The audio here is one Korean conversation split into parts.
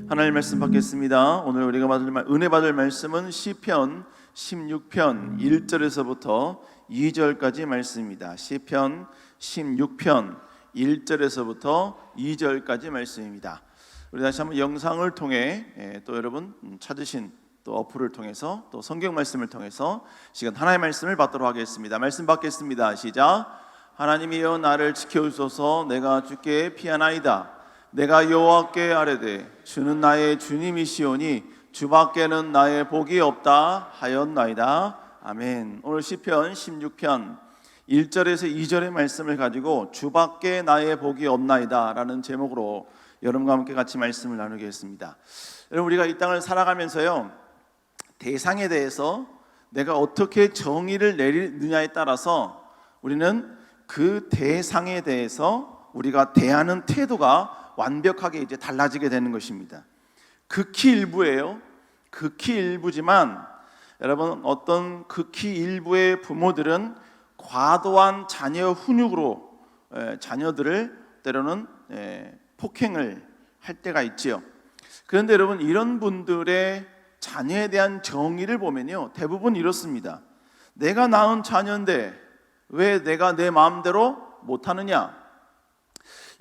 하나님 말씀 받겠습니다. 오늘 우리가 은혜 받을 말씀은 시편 16편 1절에서부터 2절까지 말씀입니다. 시편 16편 1절에서부터 2절까지 말씀입니다. 우리 다시 한번 영상을 통해 또 여러분 찾으신 또 어플을 통해서 또 성경 말씀을 통해서 시간 하나님의 말씀을 받도록 하겠습니다. 말씀 받겠습니다. 시작. 하나님이여 나를 지켜주소서. 내가 주께 피하나이다. 내가 여호와께 아뢰되 주는 나의 주님이시오니 주밖에는 나의 복이 없다 하였나이다. 아멘. 오늘 시편 16편 1절에서 2절의 말씀을 가지고 주밖에 나의 복이 없나이다 라는 제목으로 여러분과 함께 같이 말씀을 나누겠습니다. 여러분, 우리가 이 땅을 살아가면서요, 대상에 대해서 내가 어떻게 정의를 내리느냐에 따라서 우리는 그 대상에 대해서 우리가 대하는 태도가 완벽하게 이제 달라지게 되는 것입니다. 극히 일부예요. 극히 일부지만 여러분, 어떤 극히 일부의 부모들은 과도한 자녀 훈육으로 자녀들을 때로는 폭행을 할 때가 있지요. 그런데 여러분, 이런 분들의 자녀에 대한 정의를 보면요, 대부분 이렇습니다. 내가 낳은 자녀인데 왜 내가 내 마음대로 못하느냐?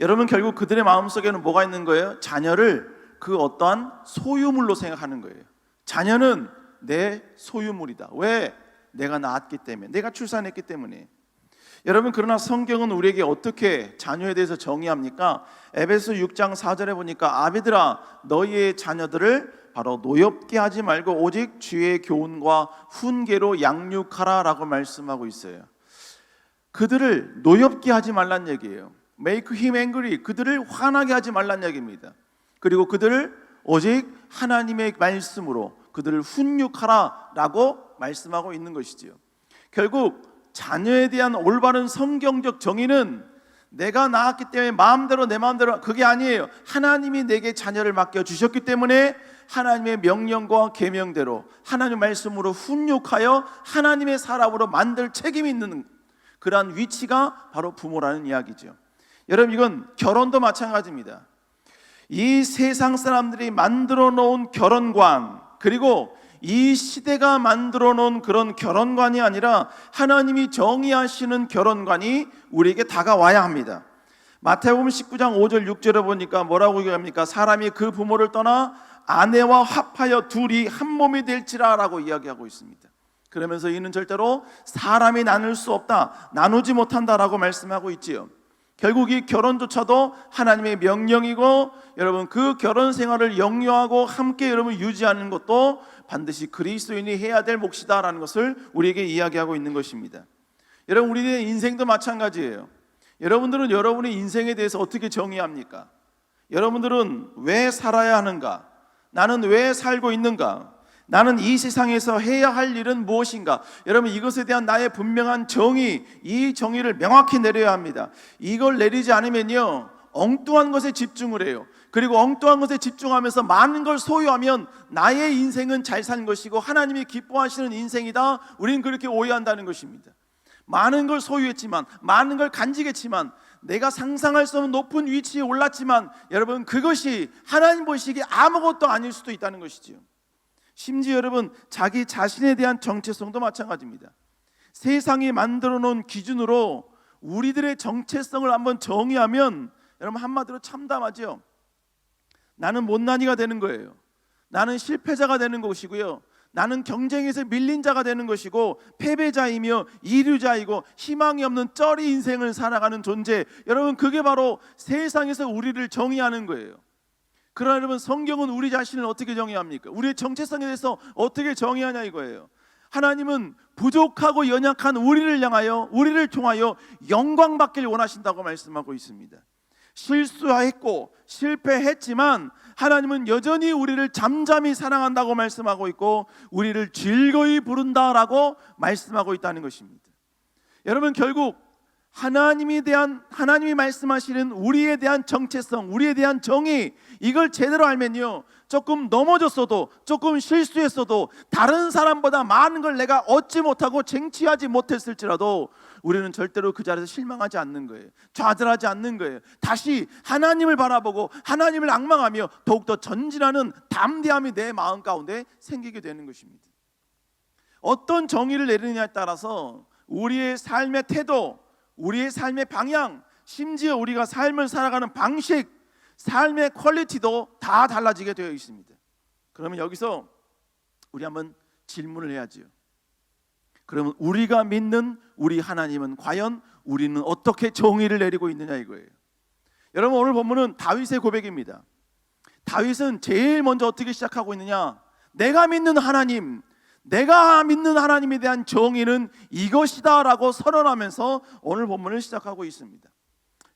여러분, 결국 그들의 마음속에는 뭐가 있는 거예요? 자녀를 그 어떠한 소유물로 생각하는 거예요. 자녀는 내 소유물이다. 왜? 내가 낳았기 때문에, 내가 출산했기 때문에. 여러분, 그러나 성경은 우리에게 어떻게 자녀에 대해서 정의합니까? 에베소 6장 4절에 보니까 아비들아 너희의 자녀들을 바로 노엽게 하지 말고 오직 주의 교훈과 훈계로 양육하라 라고 말씀하고 있어요. 그들을 노엽게 하지 말란 얘기예요. Make him angry. 그들을 화나게 하지 말란 얘기입니다. 그리고 그들을 오직 하나님의 말씀으로 그들을 훈육하라 라고 말씀하고 있는 것이지요. 결국 자녀에 대한 올바른 성경적 정의는 내가 낳았기 때문에 마음대로 내 마음대로, 그게 아니에요. 하나님이 내게 자녀를 맡겨주셨기 때문에 하나님의 명령과 계명대로 하나님의 말씀으로 훈육하여 하나님의 사람으로 만들 책임이 있는 그러한 위치가 바로 부모라는 이야기죠. 여러분, 이건 결혼도 마찬가지입니다. 이 세상 사람들이 만들어 놓은 결혼관, 그리고 이 시대가 만들어 놓은 그런 결혼관이 아니라 하나님이 정의하시는 결혼관이 우리에게 다가와야 합니다. 마태복음 19장 5절 6절에 보니까 뭐라고 얘기합니까? 사람이 그 부모를 떠나 아내와 합하여 둘이 한 몸이 될지라 라고 이야기하고 있습니다. 그러면서 이는 절대로 사람이 나눌 수 없다, 나누지 못한다라고 말씀하고 있지요. 결국 이 결혼조차도 하나님의 명령이고, 여러분 그 결혼 생활을 영유하고 함께 여러분 유지하는 것도 반드시 그리스도인이 해야 될 몫이다라는 것을 우리에게 이야기하고 있는 것입니다. 여러분, 우리의 인생도 마찬가지예요. 여러분들은 여러분의 인생에 대해서 어떻게 정의합니까? 여러분들은 왜 살아야 하는가? 나는 왜 살고 있는가? 나는 이 세상에서 해야 할 일은 무엇인가? 여러분, 이것에 대한 나의 분명한 정의, 이 정의를 명확히 내려야 합니다. 이걸 내리지 않으면요, 엉뚱한 것에 집중을 해요. 그리고 엉뚱한 것에 집중하면서 많은 걸 소유하면 나의 인생은 잘 산 것이고 하나님이 기뻐하시는 인생이다, 우리는 그렇게 오해한다는 것입니다. 많은 걸 소유했지만, 많은 걸 간직했지만, 내가 상상할 수 없는 높은 위치에 올랐지만, 여러분 그것이 하나님 보시기에 아무것도 아닐 수도 있다는 것이지요. 심지어 여러분, 자기 자신에 대한 정체성도 마찬가지입니다. 세상이 만들어 놓은 기준으로 우리들의 정체성을 한번 정의하면 여러분 한마디로 참담하죠. 나는 못난이가 되는 거예요. 나는 실패자가 되는 것이고요, 나는 경쟁에서 밀린 자가 되는 것이고 패배자이며 이류자이고 희망이 없는 쩌리 인생을 살아가는 존재, 여러분 그게 바로 세상에서 우리를 정의하는 거예요. 그러나 여러분, 성경은 우리 자신을 어떻게 정의합니까? 우리의 정체성에 대해서 어떻게 정의하냐 이거예요. 하나님은 부족하고 연약한 우리를 향하여, 우리를 통하여 영광 받기를 원하신다고 말씀하고 있습니다. 실수했고 실패했지만 하나님은 여전히 우리를 잠잠히 사랑한다고 말씀하고 있고 우리를 즐거이 부른다라고 말씀하고 있다는 것입니다. 여러분, 결국 하나님이 말씀하시는 우리에 대한 정체성, 우리에 대한 정의, 이걸 제대로 알면요, 조금 넘어졌어도, 조금 실수했어도, 다른 사람보다 많은 걸 내가 얻지 못하고 쟁취하지 못했을지라도 우리는 절대로 그 자리에서 실망하지 않는 거예요. 좌절하지 않는 거예요. 다시 하나님을 바라보고 하나님을 앙망하며 더욱더 전진하는 담대함이 내 마음 가운데 생기게 되는 것입니다. 어떤 정의를 내리느냐에 따라서 우리의 삶의 태도, 우리의 삶의 방향, 심지어 우리가 삶을 살아가는 방식, 삶의 퀄리티도 다 달라지게 되어 있습니다. 그러면 여기서 우리 한번 질문을 해야지요. 그러면 우리가 믿는 우리 하나님은 과연 우리는 어떻게 정의를 내리고 있느냐 이거예요. 여러분, 오늘 본문은 다윗의 고백입니다. 다윗은 제일 먼저 어떻게 시작하고 있느냐? 내가 믿는 하나님, 내가 믿는 하나님에 대한 정의는 이것이다 라고 선언하면서 오늘 본문을 시작하고 있습니다.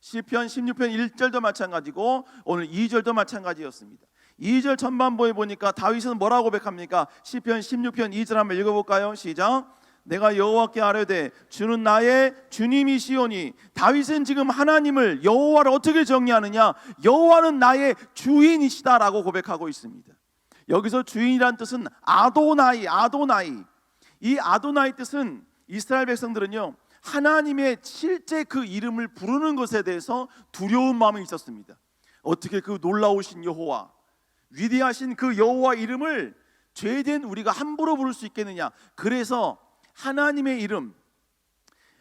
시편 16편 1절도 마찬가지고 오늘 2절도 마찬가지였습니다. 2절 전반부에 보니까 다윗은 뭐라고 고백합니까? 시편 16편 2절 한번 읽어볼까요? 시작. 내가 여호와께 아뢰되 주는 나의 주님이시오니. 다윗은 지금 하나님을, 여호와를 어떻게 정의하느냐? 여호와는 나의 주인이시다 라고 고백하고 있습니다. 여기서 주인이란 뜻은 아도나이. 이 아도나이 뜻은 이스라엘 백성들은요, 하나님의 실제 그 이름을 부르는 것에 대해서 두려운 마음이 있었습니다. 어떻게 그 놀라우신 여호와, 위대하신 그 여호와 이름을 죄된 우리가 함부로 부를 수 있겠느냐. 그래서 하나님의 이름,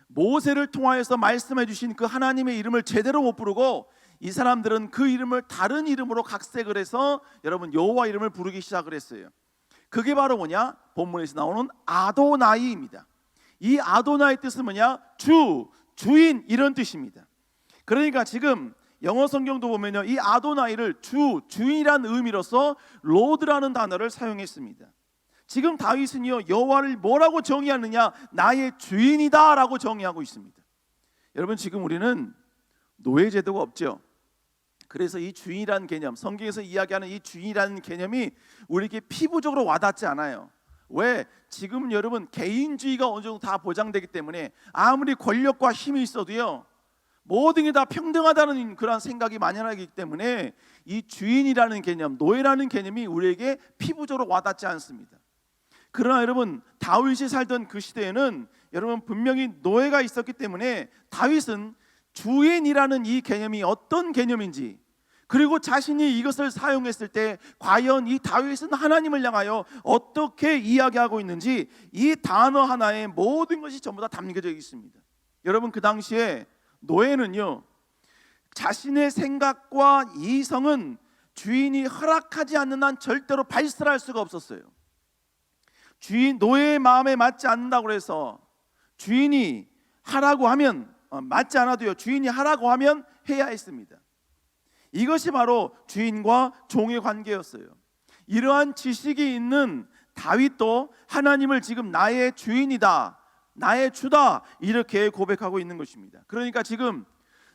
모세를 통하여서 말씀해 주신 그 하나님의 이름을 제대로 못 부르고 이 사람들은 그 이름을 다른 이름으로 각색을 해서 여러분 여호와 이름을 부르기 시작을 했어요. 그게 바로 뭐냐? 본문에서 나오는 아도나이입니다. 이 아도나이 뜻은 뭐냐? 주인 이런 뜻입니다. 그러니까 지금 영어 성경도 보면요, 이 아도나이를 주인이라는 의미로서 로드라는 단어를 사용했습니다. 지금 다윗은요, 여호와를 뭐라고 정의하느냐? 나의 주인이다 라고 정의하고 있습니다. 여러분, 지금 우리는 노예제도가 없죠. 그래서 이 주인이라는 개념, 성경에서 이야기하는 이 주인이라는 개념이 우리에게 피부적으로 와닿지 않아요. 왜? 지금 여러분 개인주의가 어느 정도 다 보장되기 때문에 아무리 권력과 힘이 있어도요, 모든 게 다 평등하다는 그런 생각이 만연하기 때문에 이 주인이라는 개념, 노예라는 개념이 우리에게 피부적으로 와닿지 않습니다. 그러나 여러분, 다윗이 살던 그 시대에는 여러분 분명히 노예가 있었기 때문에 다윗은 주인이라는 이 개념이 어떤 개념인지, 그리고 자신이 이것을 사용했을 때 과연 이 다윗은 하나님을 향하여 어떻게 이야기하고 있는지, 이 단어 하나에 모든 것이 전부 다 담겨져 있습니다. 여러분, 그 당시에 노예는요, 자신의 생각과 이성은 주인이 허락하지 않는 한 절대로 발설할 수가 없었어요. 노예의 마음에 맞지 않는다고 해서 주인이 하라고 하면, 맞지 않아도요, 주인이 하라고 하면 해야 했습니다. 이것이 바로 주인과 종의 관계였어요. 이러한 지식이 있는 다윗도 하나님을 지금 나의 주인이다, 나의 주다 이렇게 고백하고 있는 것입니다. 그러니까 지금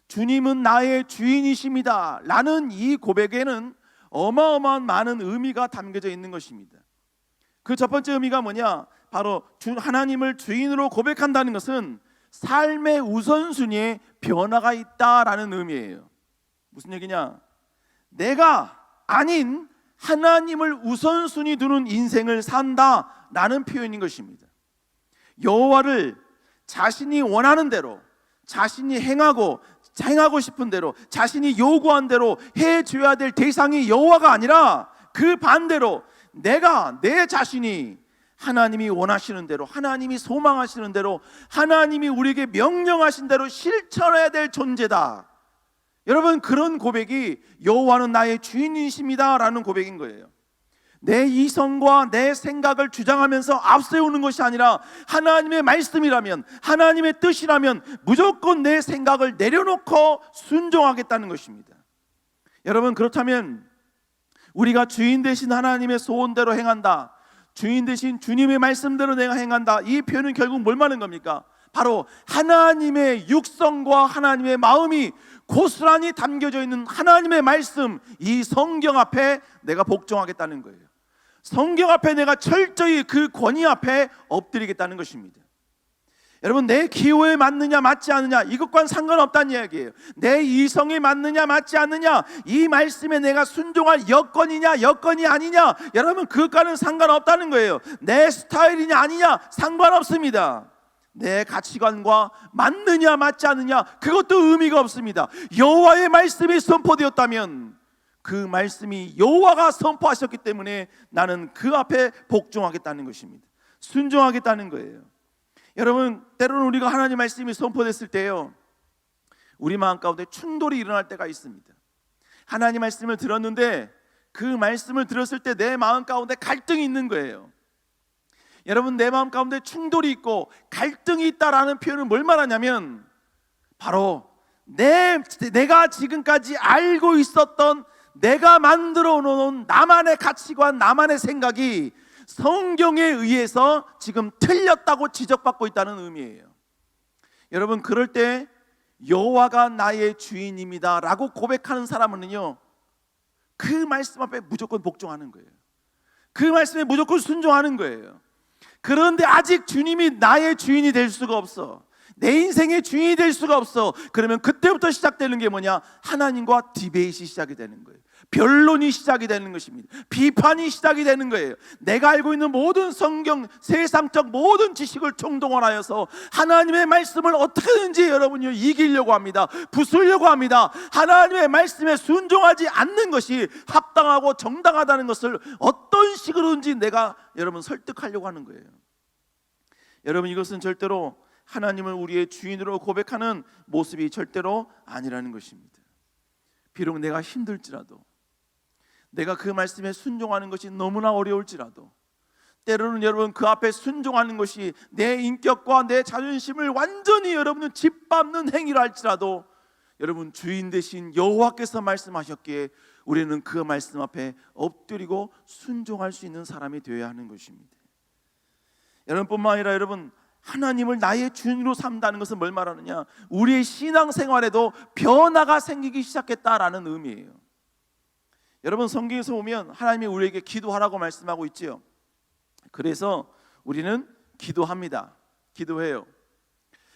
주님은 나의 주인이십니다 라는 이 고백에는 어마어마한 많은 의미가 담겨져 있는 것입니다. 그 첫 번째 의미가 뭐냐? 바로 하나님을 주인으로 고백한다는 것은 삶의 우선순위에 변화가 있다라는 의미예요. 무슨 얘기냐? 내가 아닌 하나님을 우선순위 두는 인생을 산다라는 표현인 것입니다. 여호와를 자신이 원하는 대로, 자신이 행하고 싶은 대로, 자신이 요구한 대로 해줘야 될 대상이 여호와가 아니라 그 반대로 내가, 내 자신이 하나님이 원하시는 대로, 하나님이 소망하시는 대로, 하나님이 우리에게 명령하신 대로 실천해야 될 존재다. 여러분, 그런 고백이 여호와는 나의 주인이십니다 라는 고백인 거예요. 내 이성과 내 생각을 주장하면서 앞세우는 것이 아니라 하나님의 말씀이라면, 하나님의 뜻이라면 무조건 내 생각을 내려놓고 순종하겠다는 것입니다. 여러분, 그렇다면 우리가 주인 되신 하나님의 소원대로 행한다, 주인 되신 주님의 말씀대로 내가 행한다, 이 표현은 결국 뭘 말하는 겁니까? 바로 하나님의 육성과 하나님의 마음이 고스란히 담겨져 있는 하나님의 말씀, 이 성경 앞에 내가 복종하겠다는 거예요. 성경 앞에 내가 철저히 그 권위 앞에 엎드리겠다는 것입니다. 여러분, 내 기호에 맞느냐 맞지 않느냐 이것과는 상관없다는 이야기예요. 내 이성에 맞느냐 맞지 않느냐, 이 말씀에 내가 순종할 여건이냐 여건이 아니냐, 여러분 그것과는 상관없다는 거예요. 내 스타일이냐 아니냐 상관없습니다. 내 가치관과 맞느냐 맞지 않느냐 그것도 의미가 없습니다. 여호와의 말씀이 선포되었다면 그 말씀이 여호와가 선포하셨기 때문에 나는 그 앞에 복종하겠다는 것입니다. 순종하겠다는 거예요. 여러분, 때로는 우리가 하나님 말씀이 선포됐을 때요, 우리 마음 가운데 충돌이 일어날 때가 있습니다. 하나님 말씀을 들었는데 그 말씀을 들었을 때 내 마음 가운데 갈등이 있는 거예요. 여러분, 내 마음 가운데 충돌이 있고 갈등이 있다라는 표현은 뭘 말하냐면 바로 내가 지금까지 알고 있었던 내가 만들어 놓은 나만의 가치관, 나만의 생각이 성경에 의해서 지금 틀렸다고 지적받고 있다는 의미예요. 여러분, 그럴 때 여호와가 나의 주인입니다 라고 고백하는 사람은요, 그 말씀 앞에 무조건 복종하는 거예요. 그 말씀에 무조건 순종하는 거예요. 그런데 아직 주님이 나의 주인이 될 수가 없어. 내 인생의 주인이 될 수가 없어. 그러면 그때부터 시작되는 게 뭐냐? 하나님과 디베이트이 시작이 되는 거예요. 변론이 시작이 되는 것입니다. 비판이 시작이 되는 거예요. 내가 알고 있는 모든 성경, 세상적 모든 지식을 총동원하여서 하나님의 말씀을 어떻게든지 여러분이 이기려고 합니다. 부수려고 합니다. 하나님의 말씀에 순종하지 않는 것이 합당하고 정당하다는 것을 어떤 식으로든지 내가 여러분 설득하려고 하는 거예요. 여러분, 이것은 절대로 하나님을 우리의 주인으로 고백하는 모습이 절대로 아니라는 것입니다. 비록 내가 힘들지라도, 내가 그 말씀에 순종하는 것이 너무나 어려울지라도, 때로는 여러분 그 앞에 순종하는 것이 내 인격과 내 자존심을 완전히 여러분은 짓밟는 행위라 할지라도, 여러분 주인 되신 여호와께서 말씀하셨기에 우리는 그 말씀 앞에 엎드리고 순종할 수 있는 사람이 되어야 하는 것입니다. 여러분뿐만 아니라 여러분, 하나님을 나의 주인으로 삼다는 것은 뭘 말하느냐? 우리의 신앙생활에도 변화가 생기기 시작했다라는 의미예요. 여러분, 성경에서 보면 하나님이 우리에게 기도하라고 말씀하고 있지요. 그래서 우리는 기도합니다. 기도해요.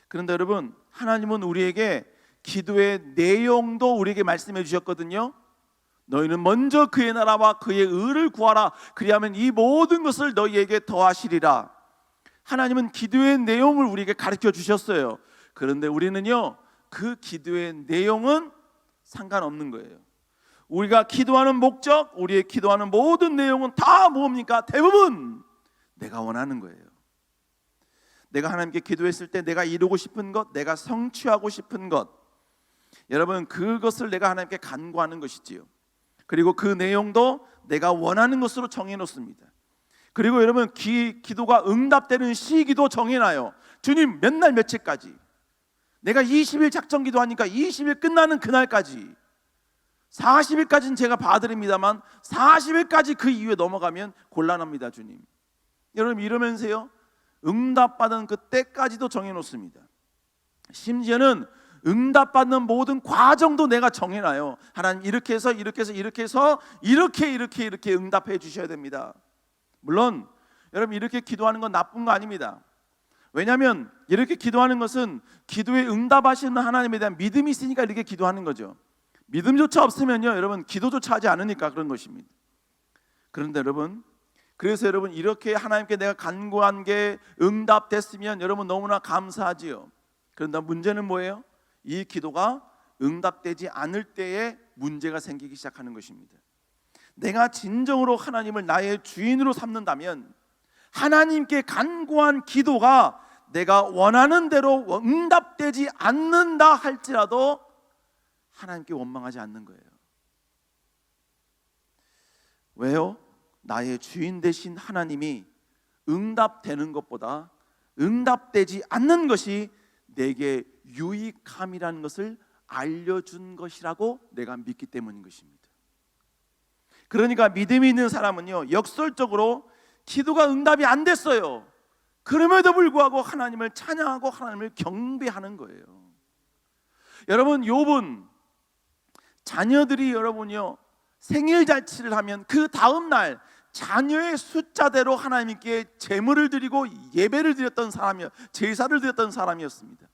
그런데 여러분, 하나님은 우리에게 기도의 내용도 우리에게 말씀해 주셨거든요. 너희는 먼저 그의 나라와 그의 의를 구하라. 그리하면 이 모든 것을 너희에게 더하시리라. 하나님은 기도의 내용을 우리에게 가르쳐 주셨어요. 그런데 우리는요, 그 기도의 내용은 상관없는 거예요. 우리가 기도하는 목적, 우리의 기도하는 모든 내용은 다 뭡니까? 대부분 내가 원하는 거예요. 내가 하나님께 기도했을 때 내가 이루고 싶은 것, 내가 성취하고 싶은 것, 여러분 그것을 내가 하나님께 간구하는 것이지요. 그리고 그 내용도 내가 원하는 것으로 정해놓습니다. 그리고 여러분 기도가 응답되는 시기도 정해놔요. 주님 몇 날 며칠까지, 내가 20일 작정 기도하니까 20일 끝나는 그날까지, 40일까지는 제가 봐드립니다만 40일까지 그 이후에 넘어가면 곤란합니다. 주님, 여러분 이러면서요 응답받은 그 때까지도 정해놓습니다. 심지어는 응답받는 모든 과정도 내가 정해놔요. 하나님 이렇게 해서 이렇게 해서 이렇게 해서 이렇게 응답해 주셔야 됩니다. 물론 여러분 이렇게 기도하는 건 나쁜 거 아닙니다. 왜냐하면 이렇게 기도하는 것은 기도에 응답하시는 하나님에 대한 믿음이 있으니까 이렇게 기도하는 거죠. 믿음조차 없으면요 여러분 기도조차 하지 않으니까 그런 것입니다. 그런데 여러분, 그래서 여러분 이렇게 하나님께 내가 간구한 게 응답됐으면 여러분 너무나 감사하지요. 그런데 문제는 뭐예요? 이 기도가 응답되지 않을 때에 문제가 생기기 시작하는 것입니다. 내가 진정으로 하나님을 나의 주인으로 삼는다면 하나님께 간구한 기도가 내가 원하는 대로 응답되지 않는다 할지라도 하나님께 원망하지 않는 거예요. 왜요? 나의 주인 되신 하나님이 응답되는 것보다 응답되지 않는 것이 내게 유익함이라는 것을 알려준 것이라고 내가 믿기 때문인 것입니다. 그러니까 믿음이 있는 사람은요 역설적으로 기도가 응답이 안 됐어요. 그럼에도 불구하고 하나님을 찬양하고 하나님을 경배하는 거예요. 여러분, 욥은 자녀들이 여러분요 생일 잔치를 하면 그 다음 날 자녀의 숫자대로 하나님께 제물을 드리고 예배를 드렸던 사람이요, 제사를 드렸던 사람이었습니다.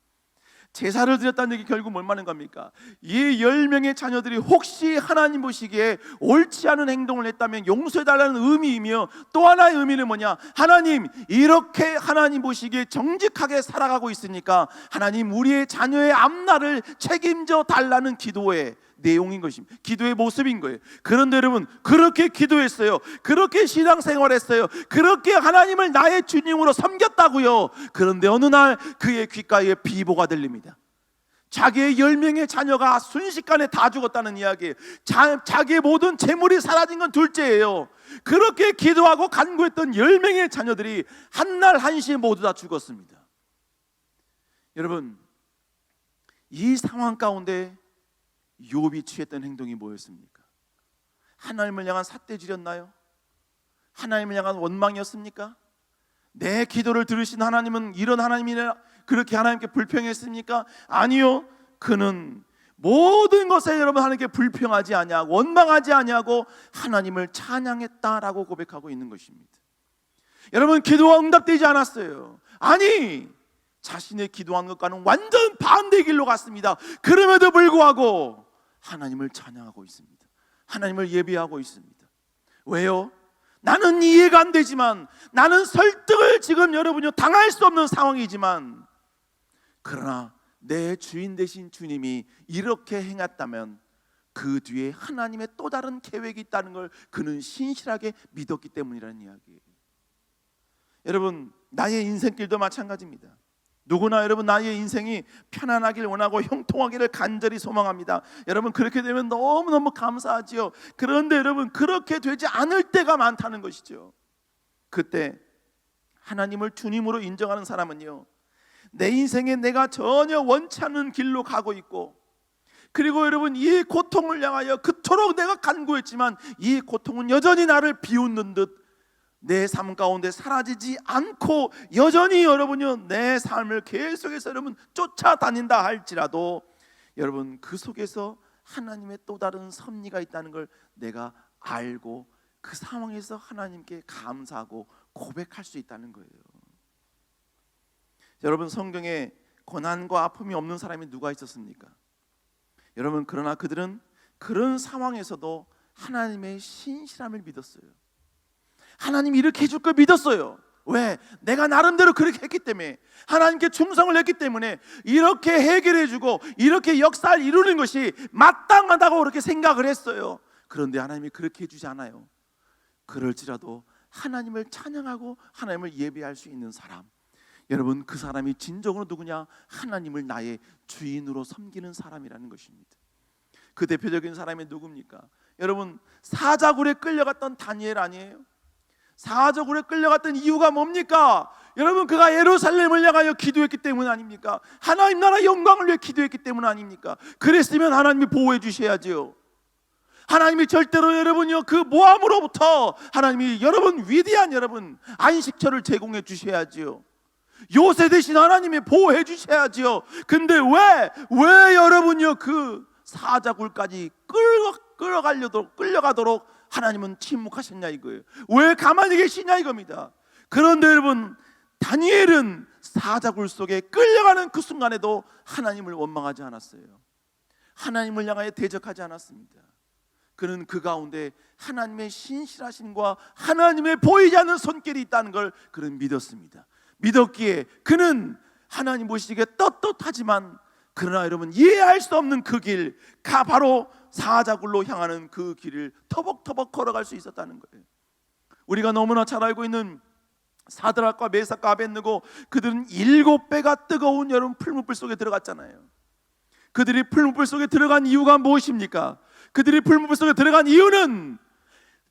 제사를 드렸다는 얘기 결국 뭘 말하는 겁니까? 이 10명의 자녀들이 혹시 하나님 보시기에 옳지 않은 행동을 했다면 용서해달라는 의미이며, 또 하나의 의미는 뭐냐? 하나님, 이렇게 하나님 보시기에 정직하게 살아가고 있으니까 하나님 우리의 자녀의 앞날을 책임져 달라는 기도의 내용인 것입니다. 기도의 모습인 거예요. 그런데 여러분, 그렇게 기도했어요. 그렇게 신앙생활했어요. 그렇게 하나님을 나의 주님으로 섬겼다고요. 그런데 어느 날 그의 귓가에 비보가 들립니다. 자기의 10명의 자녀가 순식간에 다 죽었다는 이야기예요. 자기의 모든 재물이 사라진 건 둘째예요. 그렇게 기도하고 간구했던 10명의 자녀들이 한날 한시에 모두 다 죽었습니다. 여러분, 이 상황 가운데 욥이 취했던 행동이 뭐였습니까? 하나님을 향한 삿대질이었나요? 하나님을 향한 원망이었습니까? 내 기도를 들으신 하나님은 이런 하나님이라 그렇게 하나님께 불평했습니까? 아니요. 그는 모든 것에 여러분 하나님께 불평하지 아니하고 원망하지 아니하고 하나님을 찬양했다라고 고백하고 있는 것입니다. 여러분, 기도가 응답되지 않았어요. 아니, 자신의 기도한 것과는 완전 반대 길로 갔습니다. 그럼에도 불구하고 하나님을 찬양하고 있습니다. 하나님을 예배하고 있습니다. 왜요? 나는 이해가 안 되지만, 나는 설득을 지금 여러분이 당할 수 없는 상황이지만, 그러나 내 주인 되신 주님이 이렇게 행했다면 그 뒤에 하나님의 또 다른 계획이 있다는 걸 그는 신실하게 믿었기 때문이라는 이야기예요. 여러분, 나의 인생길도 마찬가지입니다. 누구나 여러분 나의 인생이 편안하길 원하고 형통하기를 간절히 소망합니다. 여러분, 그렇게 되면 너무너무 감사하지요. 그런데 여러분, 그렇게 되지 않을 때가 많다는 것이죠. 그때 하나님을 주님으로 인정하는 사람은요, 내 인생에 내가 전혀 원치 않는 길로 가고 있고, 그리고 여러분 이 고통을 향하여 그토록 내가 간구했지만 이 고통은 여전히 나를 비웃는 듯 내 삶 가운데 사라지지 않고 여전히 여러분요 내 삶을 계속해서 여러분 쫓아다닌다 할지라도, 여러분 그 속에서 하나님의 또 다른 섭리가 있다는 걸 내가 알고 그 상황에서 하나님께 감사하고 고백할 수 있다는 거예요. 여러분, 성경에 고난과 아픔이 없는 사람이 누가 있었습니까? 여러분, 그러나 그들은 그런 상황에서도 하나님의 신실함을 믿었어요. 하나님이 이렇게 해줄 걸 믿었어요. 왜? 내가 나름대로 그렇게 했기 때문에, 하나님께 충성을 했기 때문에 이렇게 해결해주고 이렇게 역사를 이루는 것이 마땅하다고 그렇게 생각을 했어요. 그런데 하나님이 그렇게 해주지 않아요. 그럴지라도 하나님을 찬양하고 하나님을 예배할 수 있는 사람, 여러분 그 사람이 진정으로 누구냐? 하나님을 나의 주인으로 섬기는 사람이라는 것입니다. 그 대표적인 사람이 누굽니까? 여러분, 사자굴에 끌려갔던 다니엘 아니에요? 사자굴에 끌려갔던 이유가 뭡니까? 여러분, 그가 예루살렘을 향하여 기도했기 때문 아닙니까? 하나님 나라 영광을 위해 기도했기 때문 아닙니까? 그랬으면 하나님이 보호해 주셔야지요. 하나님이 절대로 여러분요 그 모함으로부터 하나님이 여러분 위대한 여러분 안식처를 제공해 주셔야지요. 요새 대신 하나님이 보호해 주셔야지요. 근데 왜 여러분요 그 사자굴까지 끌려가도록 하나님은 침묵하셨냐 이거예요. 왜 가만히 계시냐 이겁니다. 그런데 여러분, 다니엘은 사자굴 속에 끌려가는 그 순간에도 하나님을 원망하지 않았어요. 하나님을 향하여 대적하지 않았습니다. 그는 그 가운데 하나님의 신실하심과 하나님의 보이지 않는 손길이 있다는 걸 그는 믿었습니다. 믿었기에 그는 하나님 보시기에 떳떳하지만, 그러나 여러분 이해할 수 없는 그 길, 바로 사자굴로 향하는 그 길을 터벅터벅 걸어갈 수 있었다는 거예요. 우리가 너무나 잘 알고 있는 사드락과 메삭과 아벳느고, 그들은 7배가 뜨거운 여러분 풀무불 속에 들어갔잖아요. 그들이 풀무불 속에 들어간 이유가 무엇입니까? 그들이 풀무불 속에 들어간 이유는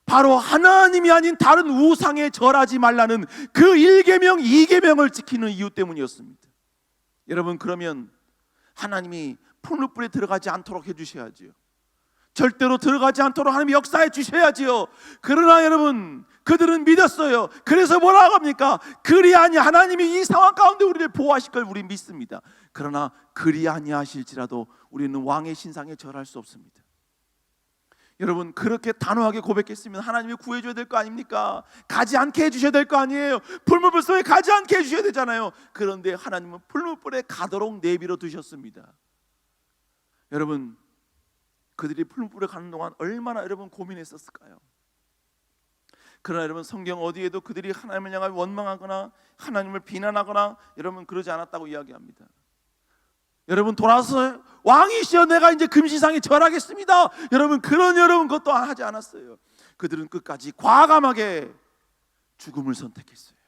바로 하나님이 아닌 다른 우상에 절하지 말라는 그 1계명 2계명을 지키는 이유 때문이었습니다. 여러분, 그러면 하나님이 풀무불에 들어가지 않도록 해주셔야지요. 절대로 들어가지 않도록 하나님이 역사해 주셔야지요. 그러나 여러분, 그들은 믿었어요. 그래서 뭐라고 합니까? 그리 아니, 하나님이 이 상황 가운데 우리를 보호하실 걸 우리 믿습니다. 그러나 그리 아니하실지라도 우리는 왕의 신상에 절할 수 없습니다. 여러분, 그렇게 단호하게 고백했으면 하나님이 구해줘야 될 거 아닙니까? 가지 않게 해주셔야 될 거 아니에요? 풀무불 속에 가지 않게 해주셔야 되잖아요. 그런데 하나님은 풀무불에 가도록 내버려 두셨습니다. 여러분, 그들이 풀무불에 가는 동안 얼마나 여러분 고민했었을까요? 그러나 여러분, 성경 어디에도 그들이 하나님을 향해 원망하거나 하나님을 비난하거나 여러분 그러지 않았다고 이야기합니다. 여러분, 돌아서 왕이시여 내가 이제 금시상에 절하겠습니다, 여러분 그런 것도 하지 않았어요. 그들은 끝까지 과감하게 죽음을 선택했어요.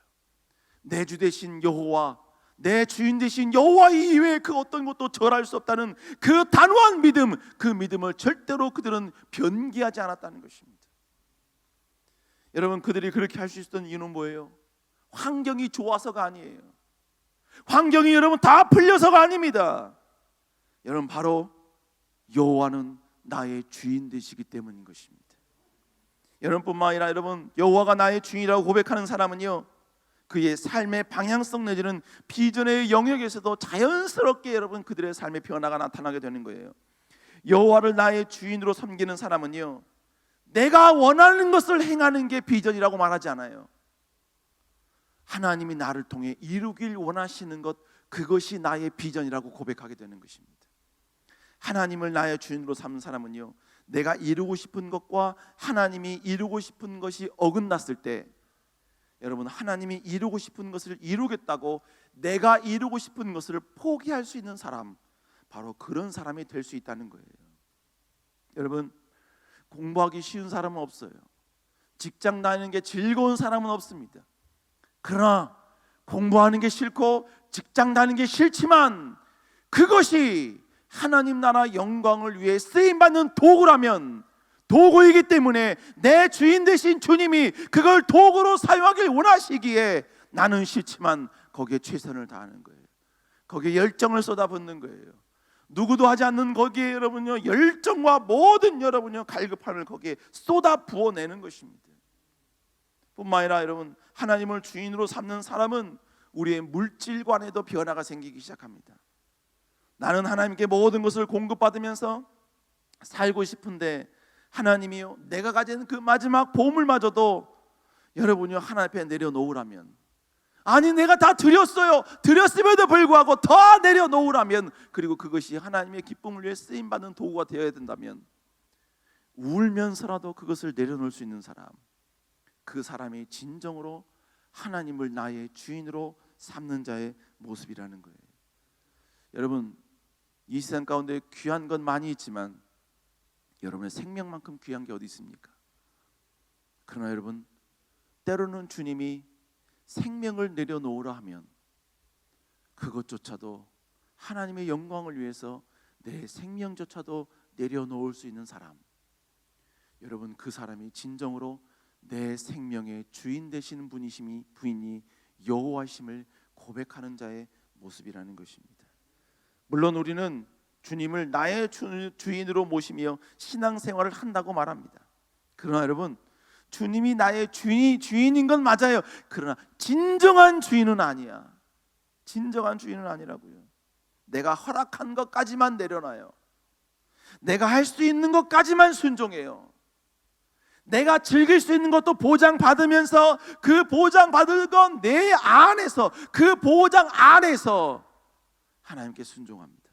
내 주 되신 여호와, 내 주인 되신 여호와 이외에 그 어떤 것도 절할 수 없다는 그 단호한 믿음, 그 믿음을 절대로 그들은 변기하지 않았다는 것입니다. 여러분, 그들이 그렇게 할 수 있었던 이유는 뭐예요? 환경이 좋아서가 아니에요. 환경이 여러분 다 풀려서가 아닙니다. 여러분, 바로 여호와는 나의 주인 되시기 때문인 것입니다. 여러분뿐만 아니라 여러분, 여호와가 나의 주인이라고 고백하는 사람은요, 그의 삶의 방향성 내지는 비전의 영역에서도 자연스럽게 여러분 그들의 삶의 변화가 나타나게 되는 거예요. 여호와를 나의 주인으로 섬기는 사람은요, 내가 원하는 것을 행하는 게 비전이라고 말하지 않아요. 하나님이 나를 통해 이루길 원하시는 것, 그것이 나의 비전이라고 고백하게 되는 것입니다. 하나님을 나의 주인으로 삼는 사람은요, 내가 이루고 싶은 것과 하나님이 이루고 싶은 것이 어긋났을 때, 여러분, 하나님이 이루고 싶은 것을 이루겠다고 내가 이루고 싶은 것을 포기할 수 있는 사람, 바로 그런 사람이 될 수 있다는 거예요. 여러분, 공부하기 쉬운 사람은 없어요. 직장 다니는 게 즐거운 사람은 없습니다. 그러나 공부하는 게 싫고 직장 다니는 게 싫지만 그것이 하나님 나라 영광을 위해 쓰임받는 도구라면, 도구이기 때문에 내 주인 되신 주님이 그걸 도구로 사용하길 원하시기에 나는 싫지만 거기에 최선을 다하는 거예요. 거기에 열정을 쏟아붓는 거예요. 누구도 하지 않는 거기에 여러분요, 열정과 모든 여러분요 갈급함을 거기에 쏟아 부어내는 것입니다. 뿐만 아니라 여러분, 하나님을 주인으로 삼는 사람은 우리의 물질관에도 변화가 생기기 시작합니다. 나는 하나님께 모든 것을 공급받으면서 살고 싶은데 하나님이요, 내가 가진 그 마지막 보물마저도 여러분요 하나님 앞에 내려놓으라면, 아니 내가 다 드렸어요, 드렸음에도 불구하고 더 내려놓으라면, 그리고 그것이 하나님의 기쁨을 위해 쓰임받는 도구가 되어야 된다면, 울면서라도 그것을 내려놓을 수 있는 사람, 그 사람이 진정으로 하나님을 나의 주인으로 삼는 자의 모습이라는 거예요. 여러분, 이 세상 가운데 귀한 건 많이 있지만 여러분의 생명만큼 귀한 게 어디 있습니까? 그러나 여러분, 때로는 주님이 생명을 내려놓으라 하면 그것조차도 하나님의 영광을 위해서 내 생명조차도 내려놓을 수 있는 사람, 여러분, 그 사람이 진정으로 내 생명의 주인 되시는 부인이 여호와심을 고백하는 자의 모습이라는 것입니다. 물론 우리는 주님을 나의 주인으로 모시며 신앙생활을 한다고 말합니다. 그러나 여러분, 주님이 나의 주인인 건 맞아요. 그러나 진정한 주인은 아니야. 진정한 주인은 아니라고요. 내가 허락한 것까지만 내려놔요. 내가 할 수 있는 것까지만 순종해요. 내가 즐길 수 있는 것도 보장받으면서 그 보장받을 건 내 안에서, 그 보장 안에서 하나님께 순종합니다.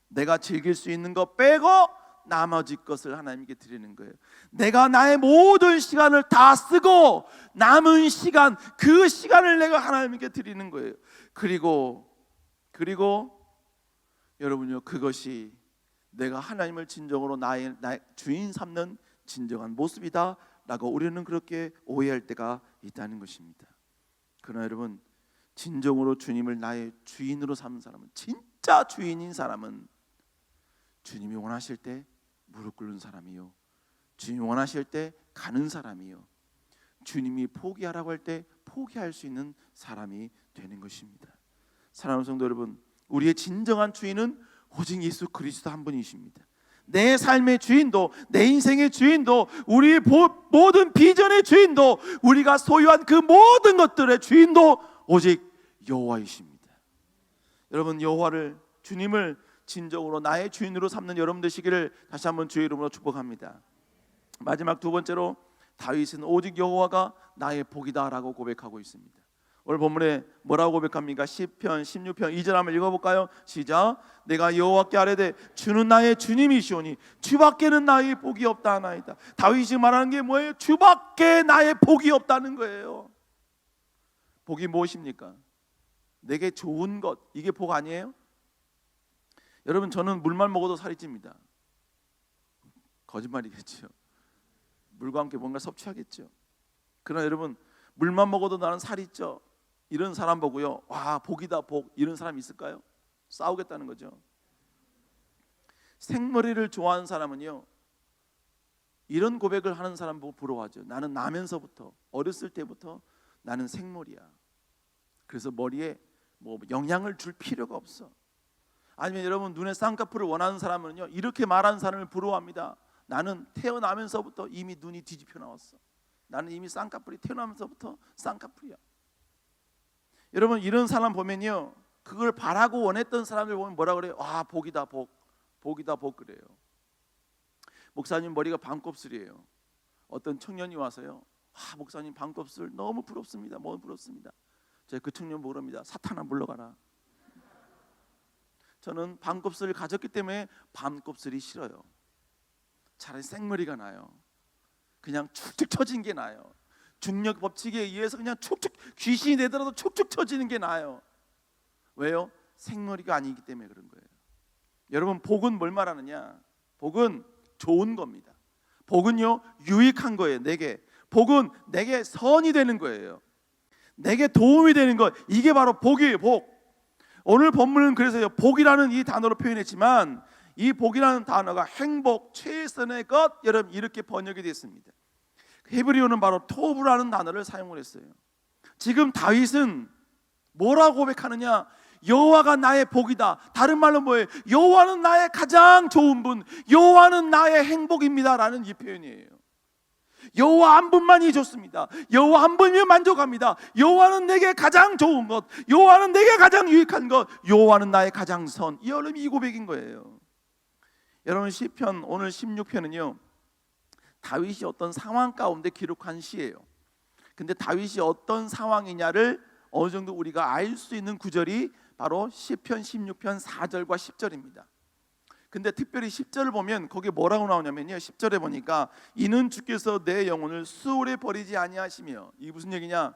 내가 즐길 수 있는 것 빼고 나머지 것을 하나님께 드리는 거예요. 내가 나의 모든 시간을 다 쓰고 남은 시간, 그 시간을 내가 하나님께 드리는 거예요. 그리고 여러분요, 그것이 내가 하나님을 진정으로 나의 주인 삼는 진정한 모습이다 라고 우리는 그렇게 오해할 때가 있다는 것입니다. 그러나 여러분, 진정으로 주님을 나의 주인으로 삼는 사람은, 진짜 주인인 사람은 주님이 원하실 때 무릎 꿇는 사람이요, 주님이 원하실 때 가는 사람이요, 주님이 포기하라고 할 때 포기할 수 있는 사람이 되는 것입니다. 사랑하는 성도 여러분, 우리의 진정한 주인은 오직 예수 그리스도 한 분이십니다. 내 삶의 주인도, 내 인생의 주인도, 우리의 모든 비전의 주인도, 우리가 소유한 그 모든 것들의 주인도 오직 여호와이십니다. 여러분, 여호와를, 주님을 진정으로 나의 주인으로 삼는 여러분 되시기를 다시 한번 주의 이름으로 축복합니다. 마지막 두 번째로 다윗은 오직 여호와가 나의 복이다라고 고백하고 있습니다. 오늘 본문에 뭐라고 고백합니까? 시편 16편 2절 한번 읽어볼까요? 시작. 내가 여호와께 아뢰되 주는 나의 주님이시오니 주밖에는 나의 복이 없다 하나이다. 다윗이 말하는 게 뭐예요? 주밖에 나의 복이 없다는 거예요. 복이 무엇입니까? 내게 좋은 것, 이게 복 아니에요? 여러분, 저는 물만 먹어도 살이 찝니다. 거짓말이겠죠. 물과 함께 뭔가 섭취하겠죠. 그러나 여러분, 물만 먹어도 나는 살이 쪄, 이런 사람 보고요, 와 복이다 복, 이런 사람 있을까요? 싸우겠다는 거죠. 생머리를 좋아하는 사람은요, 이런 고백을 하는 사람 보고 부러워하죠. 나는 나면서부터, 어렸을 때부터 나는 생머리야. 그래서 머리에 뭐 영향을 줄 필요가 없어. 아니면 여러분, 눈에 쌍꺼풀을 원하는 사람은요, 이렇게 말하는 사람을 부러워합니다. 나는 태어나면서부터 이미 눈이 뒤집혀 나왔어. 나는 이미 쌍꺼풀이 태어나면서부터 쌍꺼풀이야. 여러분, 이런 사람 보면요, 그걸 바라고 원했던 사람들 보면 뭐라 그래요? 와 복이다 복, 복이다 복 그래요. 목사님 머리가 반곱슬이에요. 어떤 청년이 와서요, 와 목사님 반곱슬 너무 부럽습니다. 너무 부럽습니다. 제가 그 청년 보고 그럽니다. 사탄아 물러가라. 저는 반곱슬을 가졌기 때문에 반곱슬이 싫어요. 차라리 생머리가 나요. 그냥 축축 처진 게 나아요. 중력 법칙에 의해서 그냥 축축, 귀신이 되더라도 축축 처지는 게 나아요. 왜요? 생머리가 아니기 때문에 그런 거예요. 여러분, 복은 뭘 말하느냐? 복은 좋은 겁니다. 복은요, 유익한 거예요. 내게 복은 내게 선이 되는 거예요. 내게 도움이 되는 것, 이게 바로 복이에요. 복. 오늘 본문은 그래서요, 복이라는 이 단어로 표현했지만 이 복이라는 단어가 행복, 최선의 것, 여러분 이렇게 번역이 됐습니다. 히브리어는 바로 토브라는 단어를 사용을 했어요. 지금 다윗은 뭐라고 고백하느냐? 여호와가 나의 복이다. 다른 말로 뭐예요? 여호와는 나의 가장 좋은 분, 여호와는 나의 행복입니다라는 이 표현이에요. 여호와 한 분만이 좋습니다. 여호와 한 분이면 만족합니다. 여호와는 내게 가장 좋은 것, 여호와는 내게 가장 유익한 것, 여호와는 나의 가장 선. 이 여러분, 이 고백인 거예요. 여러분, 시편 오늘 16편은요, 다윗이 어떤 상황 가운데 기록한 시예요. 근데 다윗이 어떤 상황이냐를 어느 정도 우리가 알 수 있는 구절이 바로 시편 16편 4절과 10절입니다. 근데 특별히 10절을 보면 거기에 뭐라고 나오냐면요, 10절에 보니까 이는 주께서 내 영혼을 수월에 버리지 아니하시며, 이게 무슨 얘기냐?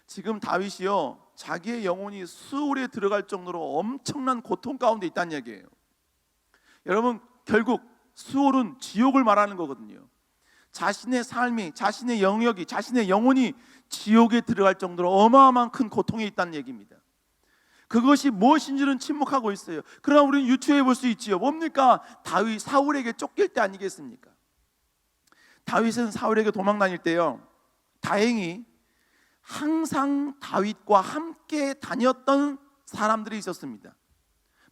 지금 다윗이요, 자기의 영혼이 수월에 들어갈 정도로 엄청난 고통 가운데 있다는 얘기예요. 여러분, 결국 수월은 지옥을 말하는 거거든요. 자신의 삶이, 자신의 영역이, 자신의 영혼이 지옥에 들어갈 정도로 어마어마한 큰 고통이 있다는 얘기입니다. 그것이 무엇인지는 침묵하고 있어요. 그러나 우리는 유추해 볼 수 있지요. 뭡니까? 다윗 사울에게 쫓길 때 아니겠습니까? 다윗은 사울에게 도망 다닐 때요, 다행히 항상 다윗과 함께 다녔던 사람들이 있었습니다.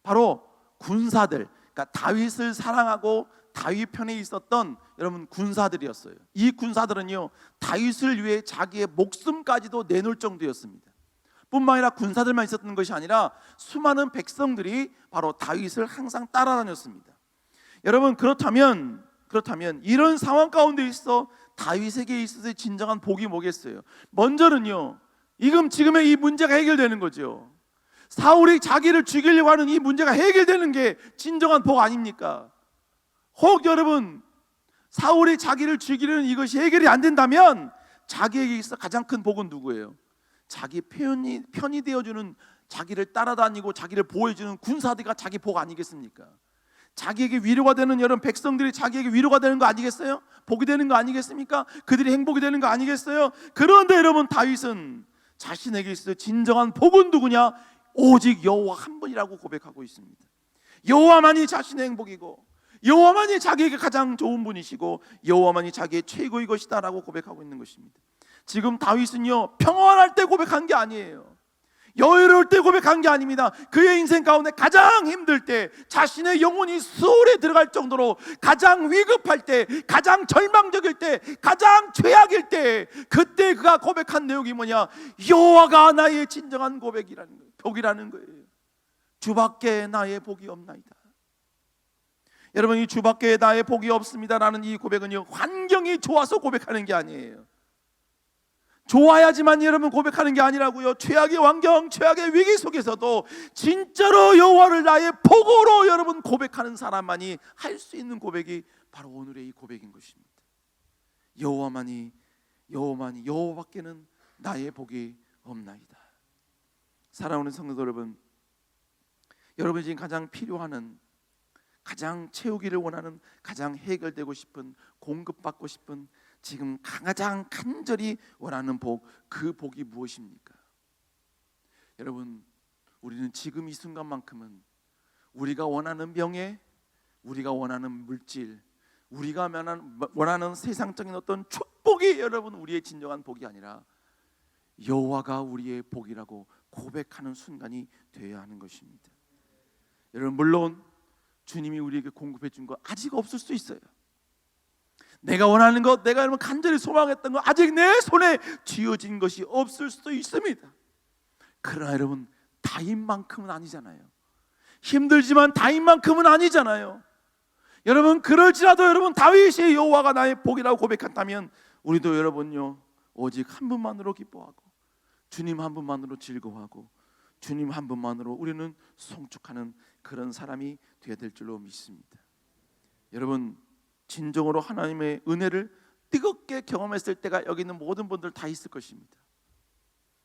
바로 군사들, 그러니까 다윗을 사랑하고 다윗 편에 있었던 여러분 군사들이었어요. 이 군사들은요, 다윗을 위해 자기의 목숨까지도 내놓을 정도였습니다. 뿐만 아니라 군사들만 있었던 것이 아니라 수많은 백성들이 바로 다윗을 항상 따라다녔습니다. 여러분, 그렇다면 이런 상황 가운데 있어 다윗에게 있어서 진정한 복이 뭐겠어요? 먼저는요, 지금의 이 문제가 해결되는 거죠. 사울이 자기를 죽이려고 하는 이 문제가 해결되는 게 진정한 복 아닙니까? 혹 여러분, 사울이 자기를 죽이려는 이것이 해결이 안 된다면 자기에게 있어 가장 큰 복은 누구예요? 자기 편이 되어주는, 자기를 따라다니고 자기를 보호해주는 군사들과 자기 복 아니겠습니까? 자기에게 위로가 되는 여러분 백성들이 자기에게 위로가 되는 거 아니겠어요? 복이 되는 거 아니겠습니까? 그들이 행복이 되는 거 아니겠어요? 그런데 여러분, 다윗은 자신에게 있어 진정한 복은 누구냐? 오직 여호와 한 분이라고 고백하고 있습니다. 여호와만이 자신의 행복이고, 여호와만이 자기에게 가장 좋은 분이시고, 여호와만이 자기의 최고의 것이다 라고 고백하고 있는 것입니다. 지금 다윗은요, 평안할 때 고백한 게 아니에요. 여유로울 때 고백한 게 아닙니다. 그의 인생 가운데 가장 힘들 때, 자신의 영혼이 수월에 들어갈 정도로 가장 위급할 때, 가장 절망적일 때, 가장 최악일 때, 그때 그가 고백한 내용이 뭐냐? 여호와가 나의 진정한 복이라는 거예요. 주밖에 나의 복이 없나이다. 여러분, 이 주밖에 나의 복이 없습니다라는 이 고백은요, 환경이 좋아서 고백하는 게 아니에요. 좋아야지만 여러분 고백하는 게 아니라고요. 최악의 환경, 최악의 위기 속에서도 진짜로 여호와를 나의 복으로 여러분 고백하는 사람만이 할 수 있는 고백이 바로 오늘의 이 고백인 것입니다. 여호와밖에는 나의 복이 없나이다. 사랑하는 성도 여러분, 여러분이 지금 가장 필요하는, 가장 채우기를 원하는, 가장 해결되고 싶은, 공급받고 싶은, 지금 가장 간절히 원하는 복, 그 복이 무엇입니까? 여러분, 우리는 지금 이 순간만큼은 우리가 원하는 명예, 우리가 원하는 물질, 우리가 원하는 세상적인 어떤 축복이 여러분 우리의 진정한 복이 아니라 여호와가 우리의 복이라고 고백하는 순간이 되어야 하는 것입니다. 여러분, 물론 주님이 우리에게 공급해 준 거 아직 없을 수 있어요. 내가 원하는 것, 내가 여러분 간절히 소망했던 것 아직 내 손에 쥐어진 것이 없을 수도 있습니다. 그러나 여러분, 다인 만큼은 아니잖아요. 힘들지만 다인 만큼은 아니잖아요. 여러분, 그럴지라도 여러분 다윗이 여호와가 나의 복이라고 고백했다면 우리도 여러분요, 오직 한 분만으로 기뻐하고 주님 한 분만으로 즐거워하고 주님 한 분만으로 우리는 송축하는 그런 사람이 되어야 될 줄로 믿습니다. 여러분, 진정으로 하나님의 은혜를 뜨겁게 경험했을 때가 여기 있는 모든 분들 다 있을 것입니다.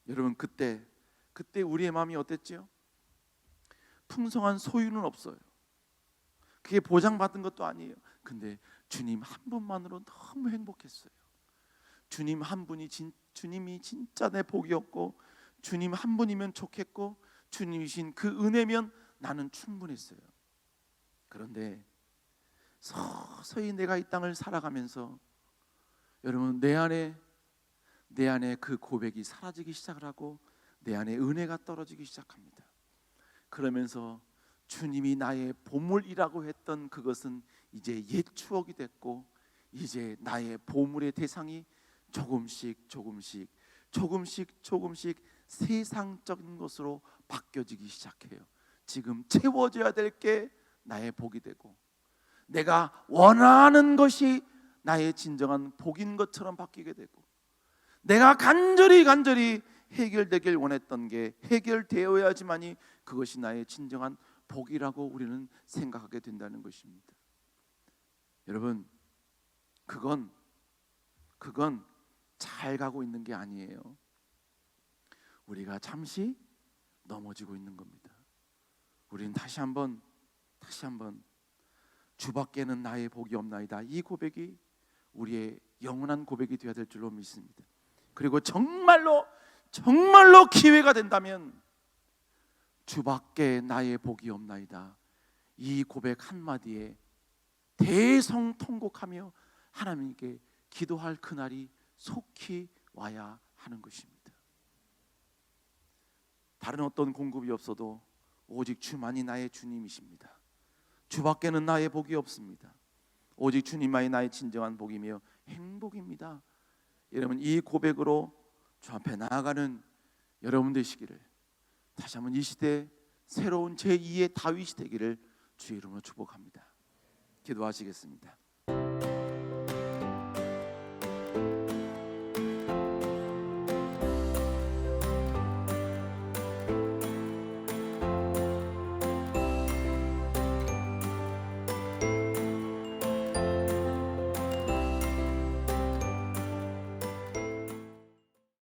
여러분, 그때 우리의 마음이 어땠지요? 풍성한 소유는 없어요. 그게 보장받은 것도 아니에요. 근데 주님 한 분만으로 너무 행복했어요. 주님 한 분이 주님이 진짜 내 복이었고, 주님 한 분이면 좋겠고, 주님이신 그 은혜면 나는 충분했어요. 그런데 서서히 내가 이 땅을 살아가면서 여러분, 내 안에 그 고백이 사라지기 시작을 하고 내 안에 은혜가 떨어지기 시작합니다. 그러면서 주님이 나의 보물이라고 했던 그것은 이제 옛 추억이 됐고, 이제 나의 보물의 대상이 조금씩 세상적인 것으로 바뀌어지기 시작해요. 지금 채워져야 될 게 나의 복이 되고, 내가 원하는 것이 나의 진정한 복인 것처럼 바뀌게 되고, 내가 간절히 해결되길 원했던 게 해결되어야지만이 그것이 나의 진정한 복이라고 우리는 생각하게 된다는 것입니다. 여러분, 그건 잘 가고 있는 게 아니에요. 우리가 잠시 넘어지고 있는 겁니다. 우리는 다시 한번 주밖에는 나의 복이 없나이다, 이 고백이 우리의 영원한 고백이 되어야 될 줄로 믿습니다. 그리고 정말로 기회가 된다면 주밖에 나의 복이 없나이다, 이 고백 한마디에 대성통곡하며 하나님께 기도할 그날이 속히 와야 하는 것입니다. 다른 어떤 공급이 없어도 오직 주만이 나의 주님이십니다. 주밖에는 나의 복이 없습니다. 오직 주님만이 나의 진정한 복이며 행복입니다. 여러분, 이 고백으로 주 앞에 나아가는 여러분 되시기를, 다시 한번 이 시대 새로운 제2의 다윗이 되기를 주의 이름으로 축복합니다. 기도하시겠습니다.